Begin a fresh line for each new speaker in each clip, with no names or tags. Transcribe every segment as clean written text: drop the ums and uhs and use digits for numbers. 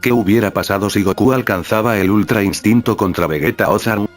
¿Qué hubiera pasado si Goku alcanzaba el Ultra Instinto contra Vegeta Ozaru?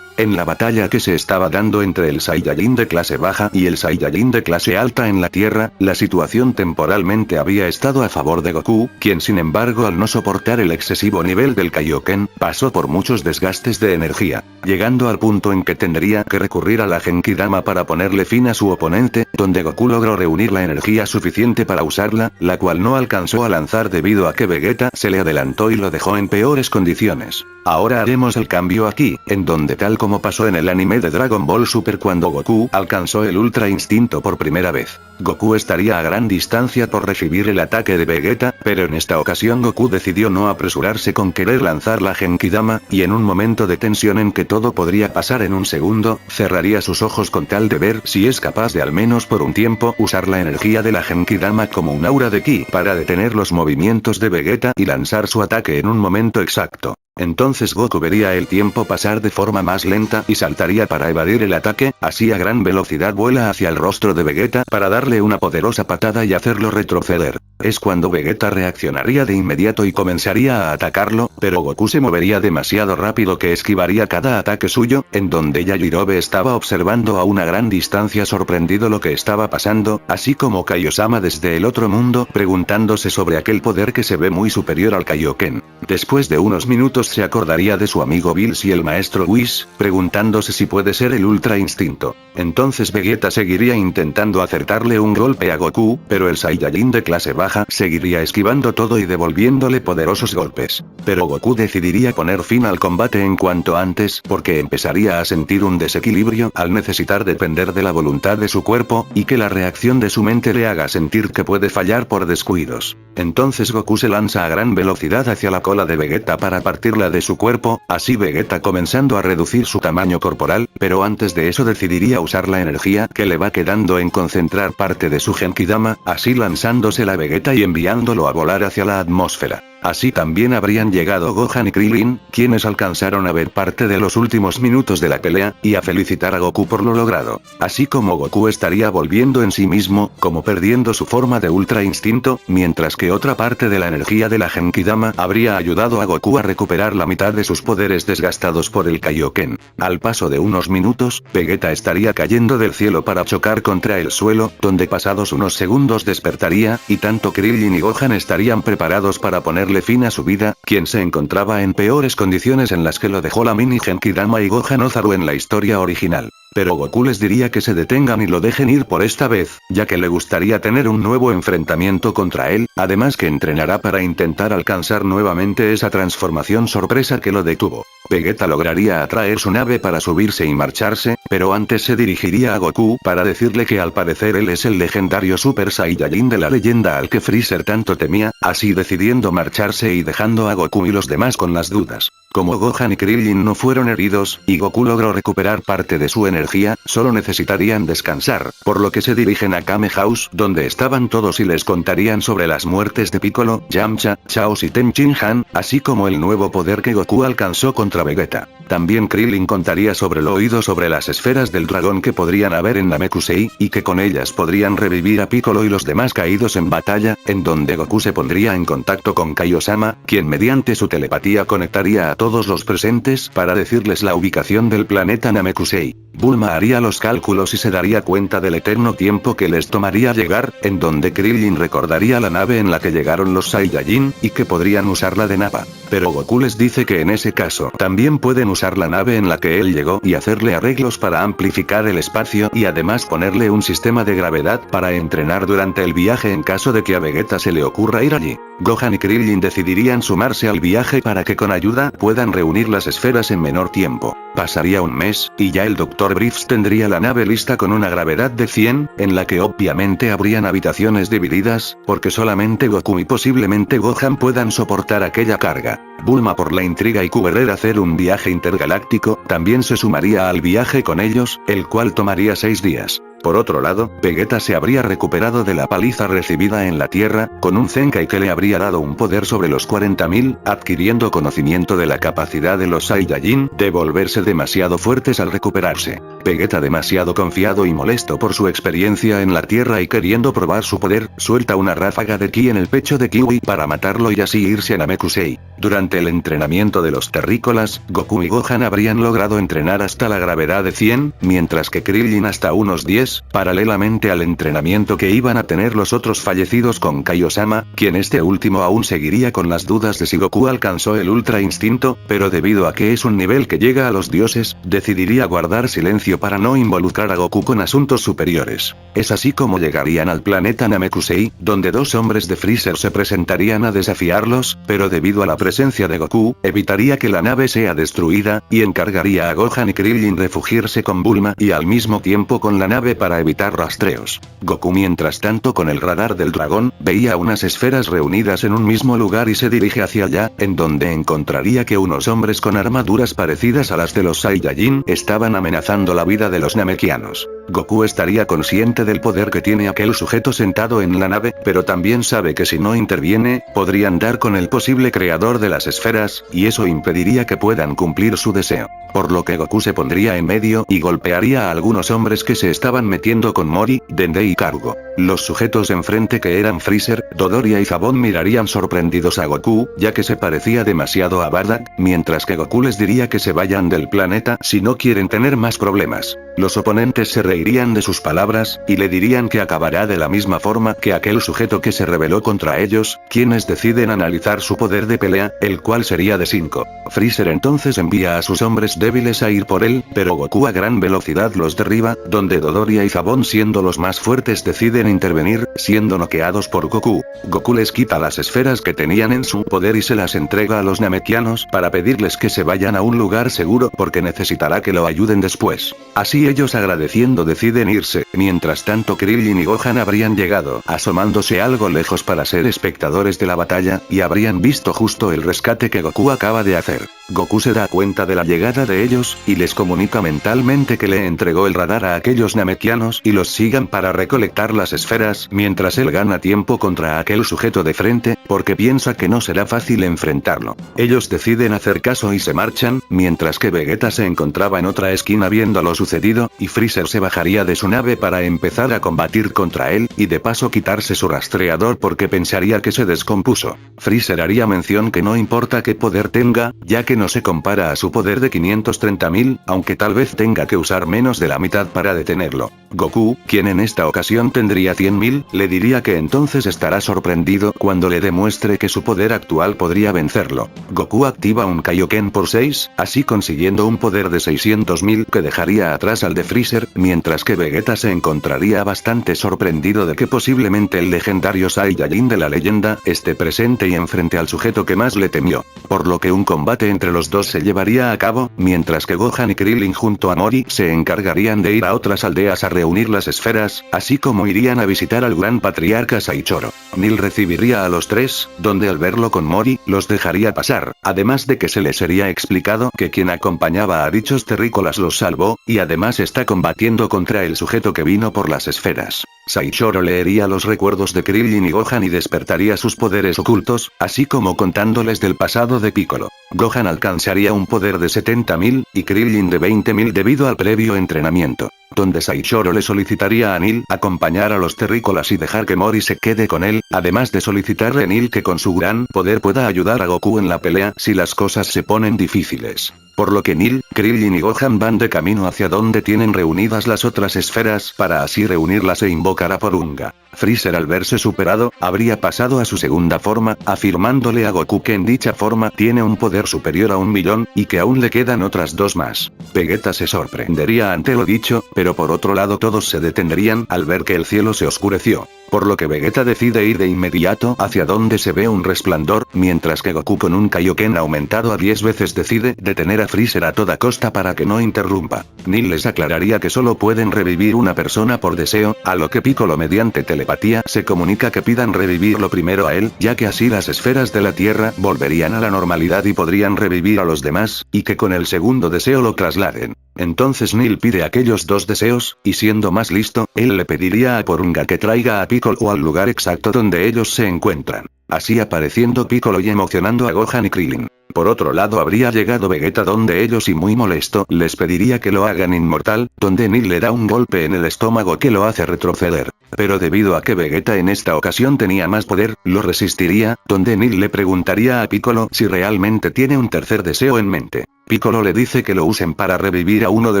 En la batalla que se estaba dando entre el Saiyajin de clase baja y el Saiyajin de clase alta en la Tierra, la situación temporalmente había estado a favor de Goku, quien sin embargo al no soportar el excesivo nivel del Kaioken, pasó por muchos desgastes de energía, llegando al punto en que tendría que recurrir a la Genkidama para ponerle fin a su oponente, donde Goku logró reunir la energía suficiente para usarla, la cual no alcanzó a lanzar debido a que Vegeta se le adelantó y lo dejó en peores condiciones. Ahora haremos el cambio aquí, en donde tal como pasó en el anime de Dragon Ball Super cuando Goku alcanzó el Ultra Instinto por primera vez. Goku estaría a gran distancia por recibir el ataque de Vegeta, pero en esta ocasión Goku decidió no apresurarse con querer lanzar la Genkidama, y en un momento de tensión en que todo podría pasar en un segundo, cerraría sus ojos con tal de ver si es capaz de al menos por un tiempo usar la energía de la Genkidama como un aura de ki para detener los movimientos de Vegeta y lanzar su ataque en un momento exacto. Entonces Goku vería el tiempo pasar de forma más lenta y saltaría para evadir el ataque, así a gran velocidad vuela hacia el rostro de Vegeta para darle una poderosa patada y hacerlo retroceder. Es cuando Vegeta reaccionaría de inmediato y comenzaría a atacarlo, pero Goku se movería demasiado rápido que esquivaría cada ataque suyo, en donde Yajirobe estaba observando a una gran distancia sorprendido lo que estaba pasando, así como Kaiosama desde el otro mundo preguntándose sobre aquel poder que se ve muy superior al Kaioken. Después de unos minutos se acordaría de su amigo Bills y el maestro Whis, preguntándose si puede ser el Ultra Instinto. Entonces Vegeta seguiría intentando acertarle un golpe a Goku, pero el Saiyajin de clase baja seguiría esquivando todo y devolviéndole poderosos golpes. Pero Goku decidiría poner fin al combate en cuanto antes porque empezaría a sentir un desequilibrio al necesitar depender de la voluntad de su cuerpo, y que la reacción de su mente le haga sentir que puede fallar por descuidos. Entonces Goku se lanza a gran velocidad hacia la cola de Vegeta para partirla de su cuerpo, así Vegeta comenzando a reducir su tamaño corporal, pero antes de eso decidiría usar la energía que le va quedando en concentrar parte de su Genkidama, así lanzándosela a Vegeta y enviándolo a volar hacia la atmósfera. Así también habrían llegado Gohan y Krillin, quienes alcanzaron a ver parte de los últimos minutos de la pelea, y a felicitar a Goku por lo logrado. Así como Goku estaría volviendo en sí mismo, como perdiendo su forma de Ultra Instinto, mientras que otra parte de la energía de la Genkidama habría ayudado a Goku a recuperar la mitad de sus poderes desgastados por el Kaioken. Al paso de unos minutos, Vegeta estaría cayendo del cielo para chocar contra el suelo, donde pasados unos segundos despertaría, y tanto Krillin y Gohan estarían preparados para ponerle fin a su vida, quien se encontraba en peores condiciones en las que lo dejó la mini Genkidama y Gohan Ozaru en la historia original. Pero Goku les diría que se detengan y lo dejen ir por esta vez, ya que le gustaría tener un nuevo enfrentamiento contra él, además que entrenará para intentar alcanzar nuevamente esa transformación sorpresa que lo detuvo. Vegeta lograría atraer su nave para subirse y marcharse, pero antes se dirigiría a Goku para decirle que al parecer él es el legendario Super Saiyajin de la leyenda al que Freezer tanto temía, así decidiendo marcharse y dejando a Goku y los demás con las dudas. Como Gohan y Krillin no fueron heridos, y Goku logró recuperar parte de su energía, solo necesitarían descansar, por lo que se dirigen a Kame House, donde estaban todos y les contarían sobre las muertes de Piccolo, Yamcha, Chaos y Tenchin Han, así como el nuevo poder que Goku alcanzó contra Vegeta. También Krillin contaría sobre lo oído sobre las esferas del dragón que podrían haber en Namekusei, y que con ellas podrían revivir a Piccolo y los demás caídos en batalla, en donde Goku se pondría en contacto con Kaiosama, quien mediante su telepatía conectaría a todos los presentes para decirles la ubicación del planeta Namekusei. Bulma haría los cálculos y se daría cuenta del eterno tiempo que les tomaría llegar, en donde Krillin recordaría la nave en la que llegaron los Saiyajin, y que podrían usarla de Nappa. Pero Goku les dice que en ese caso también pueden usar la nave en la que él llegó y hacerle arreglos para amplificar el espacio y además ponerle un sistema de gravedad para entrenar durante el viaje en caso de que a Vegeta se le ocurra ir allí. Gohan y Krillin decidirían sumarse al viaje para que con ayuda puedan reunir las esferas en menor tiempo. Pasaría un mes, y ya el Dr. Briefs tendría la nave lista con una gravedad de 100, en la que obviamente habrían habitaciones divididas, porque solamente Goku y posiblemente Gohan puedan soportar aquella carga. Bulma, por la intriga y querer hacer un viaje intergaláctico, también se sumaría al viaje con ellos, el cual tomaría 6 días. Por otro lado, Vegeta se habría recuperado de la paliza recibida en la Tierra, con un Zenkai que le habría dado un poder sobre los 40.000, adquiriendo conocimiento de la capacidad de los Saiyajin de volverse demasiado fuertes al recuperarse. Vegeta, demasiado confiado y molesto por su experiencia en la Tierra y queriendo probar su poder, suelta una ráfaga de ki en el pecho de Kiwi para matarlo y así irse a Namekusei. Durante el entrenamiento de los terrícolas, Goku y Gohan habrían logrado entrenar hasta la gravedad de 100, mientras que Krillin hasta unos 10, paralelamente al entrenamiento que iban a tener los otros fallecidos con Kaiosama, quien este último aún seguiría con las dudas de si Goku alcanzó el Ultra Instinto, pero debido a que es un nivel que llega a los dioses, decidiría guardar silencio para no involucrar a Goku con asuntos superiores. Es así como llegarían al planeta Namekusei, donde dos hombres de Freezer se presentarían a desafiarlos, pero debido a la presencia de Goku, evitaría que la nave sea destruida, y encargaría a Gohan y Krillin refugiarse con Bulma y al mismo tiempo con la nave para evitar rastreos. Goku, mientras tanto, con el radar del dragón, veía unas esferas reunidas en un mismo lugar y se dirige hacia allá, en donde encontraría que unos hombres con armaduras parecidas a las de los Saiyajin estaban amenazando la vida de los namekianos. Goku estaría consciente del poder que tiene aquel sujeto sentado en la nave, pero también sabe que si no interviene, podrían dar con el posible creador de las esferas, y eso impediría que puedan cumplir su deseo. Por lo que Goku se pondría en medio y golpearía a algunos hombres que se estaban metiendo con Mori, Dende y Karugo. Los sujetos enfrente, que eran Freezer, Dodoria y Zabón, mirarían sorprendidos a Goku, ya que se parecía demasiado a Bardock, mientras que Goku les diría que se vayan del planeta si no quieren tener más problemas. Los oponentes se reirían de sus palabras, y le dirían que acabará de la misma forma que aquel sujeto que se rebeló contra ellos, quienes deciden analizar su poder de pelea, el cual sería de 5. Freezer entonces envía a sus hombres débiles a ir por él, pero Goku a gran velocidad los derriba, donde Dodoria y Zabón, siendo los más fuertes, deciden intervenir, siendo noqueados por Goku. Goku les quita las esferas que tenían en su poder y se las entrega a los namekianos para pedirles que se vayan a un lugar seguro porque necesitará que lo ayuden después. Así ellos, agradeciendo, deciden irse. Mientras tanto, Krillin y Gohan habrían llegado, asomándose algo lejos para ser espectadores de la batalla, y habrían visto justo el rescate que Goku acaba de hacer. Goku se da cuenta de la llegada de ellos, y les comunica mentalmente que le entregó el radar a aquellos namekianos y los sigan para recolectar las esferas, mientras él gana tiempo contra aquel sujeto de frente, porque piensa que no será fácil enfrentarlo. Ellos deciden hacer caso y se marchan, mientras que Vegeta se encontraba en otra esquina viendo lo sucedido, y Freezer se bajaría de su nave para empezar a combatir contra él, y de paso quitarse su rastreador porque pensaría que se descompuso. Freezer haría mención que no importa qué poder tenga, ya que no se compara a su poder de 530.000, aunque tal vez tenga que usar menos de la mitad para detenerlo. Goku, quien en esta ocasión tendría 100.000, le diría que entonces estará sorprendido cuando le demuestre que su poder actual podría vencerlo. Goku activa un Kaioken por 6, así consiguiendo un poder de 600.000 que dejaría atrás al de Freezer, mientras que Vegeta se encontraría bastante sorprendido de que posiblemente el legendario Saiyajin de la leyenda esté presente y enfrente al sujeto que más le temió. Por lo que un combate entre los dos se llevaría a cabo, mientras que Gohan y Krillin junto a Mori se encargarían de ir a otras aldeas a reunir las esferas, así como irían a visitar al gran patriarca Saichoro. Nil recibiría a los tres, donde al verlo con Mori, los dejaría pasar, además de que se les sería explicado que quien acompañaba a dichos terrícolas los salvó, y además está combatiendo contra el sujeto que vino por las esferas. Saichoro leería los recuerdos de Krillin y Gohan y despertaría sus poderes ocultos, así como contándoles del pasado de Piccolo. Gohan alcanzaría un poder de 70.000, y Krillin de 20.000 debido al previo entrenamiento, donde Saichoro le solicitaría a Nil acompañar a los terrícolas y dejar que Mori se quede con él, además de solicitarle a Nil que con su gran poder pueda ayudar a Goku en la pelea si las cosas se ponen difíciles. Por lo que Nil, Krillin y Gohan van de camino hacia donde tienen reunidas las otras esferas para así reunirlas e invocar a Porunga. Freezer, al verse superado, habría pasado a su segunda forma, afirmándole a Goku que en dicha forma tiene un poder superior a 1.000.000, y que aún le quedan otras dos más. Vegeta se sorprendería ante lo dicho, pero por otro lado todos se detendrían al ver que el cielo se oscureció. Por lo que Vegeta decide ir de inmediato hacia donde se ve un resplandor, mientras que Goku con un Kaioken aumentado a 10 veces decide detener a Freezer a toda costa para que no interrumpa. Nil les aclararía que solo pueden revivir una persona por deseo, a lo que Piccolo mediante telepatía se comunica que pidan revivirlo primero a él, ya que así las esferas de la Tierra volverían a la normalidad y podrían revivir a los demás, y que con el segundo deseo lo trasladen. Entonces Neil pide aquellos dos deseos, y siendo más listo, él le pediría a Porunga que traiga a Piccolo al lugar exacto donde ellos se encuentran. Así apareciendo Piccolo y emocionando a Gohan y Krillin. Por otro lado habría llegado Vegeta donde ellos y muy molesto les pediría que lo hagan inmortal, donde Neil le da un golpe en el estómago que lo hace retroceder. Pero debido a que Vegeta en esta ocasión tenía más poder, lo resistiría, donde Neil le preguntaría a Piccolo si realmente tiene un tercer deseo en mente. Piccolo le dice que lo usen para revivir a uno de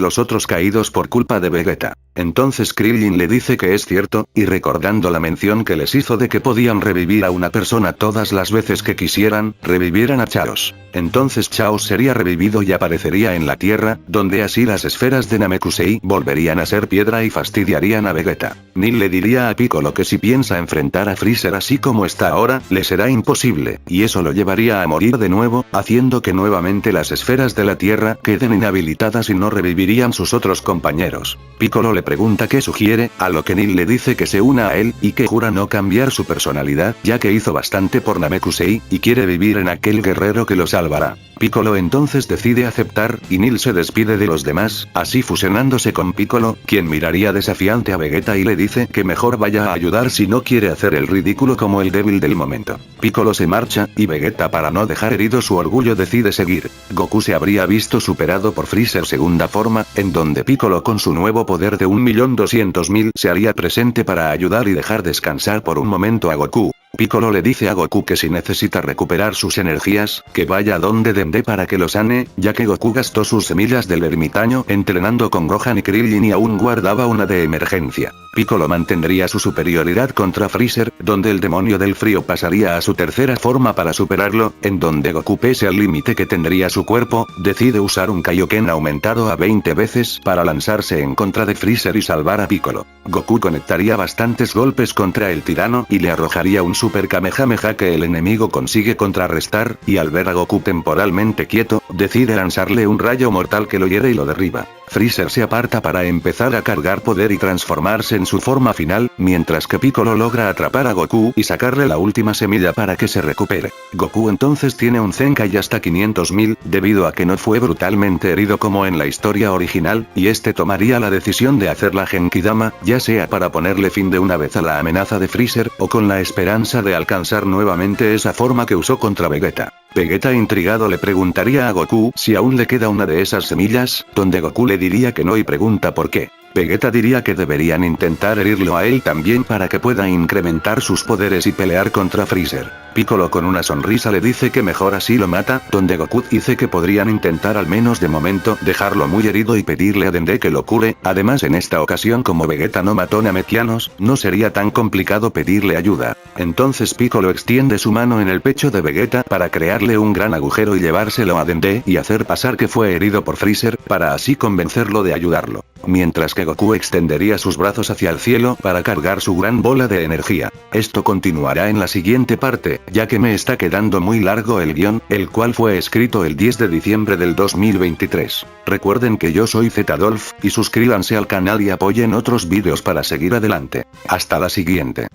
los otros caídos por culpa de Vegeta. Entonces Krillin le dice que es cierto, y recordando la mención que les hizo de que podían revivir a una persona todas las veces que quisieran, revivieran a Chaos. Entonces Chaos sería revivido y aparecería en la Tierra, donde así las esferas de Namekusei volverían a ser piedra y fastidiarían a Vegeta. Neil le diría a Piccolo que si piensa enfrentar a Freezer así como está ahora, le será imposible, y eso lo llevaría a morir de nuevo, haciendo que nuevamente las esferas de la Tierra queden inhabilitadas y no revivirían sus otros compañeros. Piccolo le pregunta qué sugiere, a lo que Neil le dice que se una a él, y que jura no cambiar su personalidad, ya que hizo bastante por Namekusei, y quiere vivir en aquel guerrero que lo salvará. Piccolo entonces decide aceptar, y Neil se despide de los demás, así fusionándose con Piccolo, quien miraría desafiante a Vegeta y le dice que mejor vaya a ayudar si no quiere hacer el ridículo como el débil del momento. Piccolo se marcha, y Vegeta para no dejar herido su orgullo decide seguir. Goku se habría visto superado por Freezer segunda forma, en donde Piccolo con su nuevo poder de 1.200.000 se haría presente para ayudar y dejar descansar por un momento a Goku. Piccolo le dice a Goku que si necesita recuperar sus energías, que vaya a donde Dende para que lo sane, ya que Goku gastó sus semillas del ermitaño entrenando con Gohan y Krillin y aún guardaba una de emergencia. Piccolo mantendría su superioridad contra Freezer, donde el demonio del frío pasaría a su tercera forma para superarlo, en donde Goku pese al límite que tendría su cuerpo, decide usar un Kaioken aumentado a 20 veces para lanzarse en contra de Freezer y salvar a Piccolo. Goku conectaría bastantes golpes contra el tirano y le arrojaría un Super Kamehameha que el enemigo consigue contrarrestar, y al ver a Goku temporalmente quieto, decide lanzarle un rayo mortal que lo hiere y lo derriba. Freezer se aparta para empezar a cargar poder y transformarse en su forma final, mientras que Piccolo logra atrapar a Goku y sacarle la última semilla para que se recupere. Goku entonces tiene un Zenkai hasta 500.000, debido a que no fue brutalmente herido como en la historia original, y este tomaría la decisión de hacer la Genkidama, ya sea para ponerle fin de una vez a la amenaza de Freezer, o con la esperanza de alcanzar nuevamente esa forma que usó contra Vegeta. Vegeta intrigado le preguntaría a Goku si aún le queda una de esas semillas, donde Goku le diría que no y pregunta por qué. Vegeta diría que deberían intentar herirlo a él también para que pueda incrementar sus poderes y pelear contra Freezer. Piccolo con una sonrisa le dice que mejor así lo mata, donde Goku dice que podrían intentar al menos de momento dejarlo muy herido y pedirle a Dende que lo cure. Además en esta ocasión como Vegeta no mató Namekianos, no sería tan complicado pedirle ayuda. Entonces Piccolo extiende su mano en el pecho de Vegeta para crearle un gran agujero y llevárselo a Dende y hacer pasar que fue herido por Freezer, para así convencerlo de ayudarlo. Mientras que Goku extendería sus brazos hacia el cielo para cargar su gran bola de energía. Esto continuará en la siguiente parte, ya que me está quedando muy largo el guión, el cual fue escrito el 10 de diciembre del 2023. Recuerden que yo soy Z-Dolph, y suscríbanse al canal y apoyen otros vídeos para seguir adelante. Hasta la siguiente.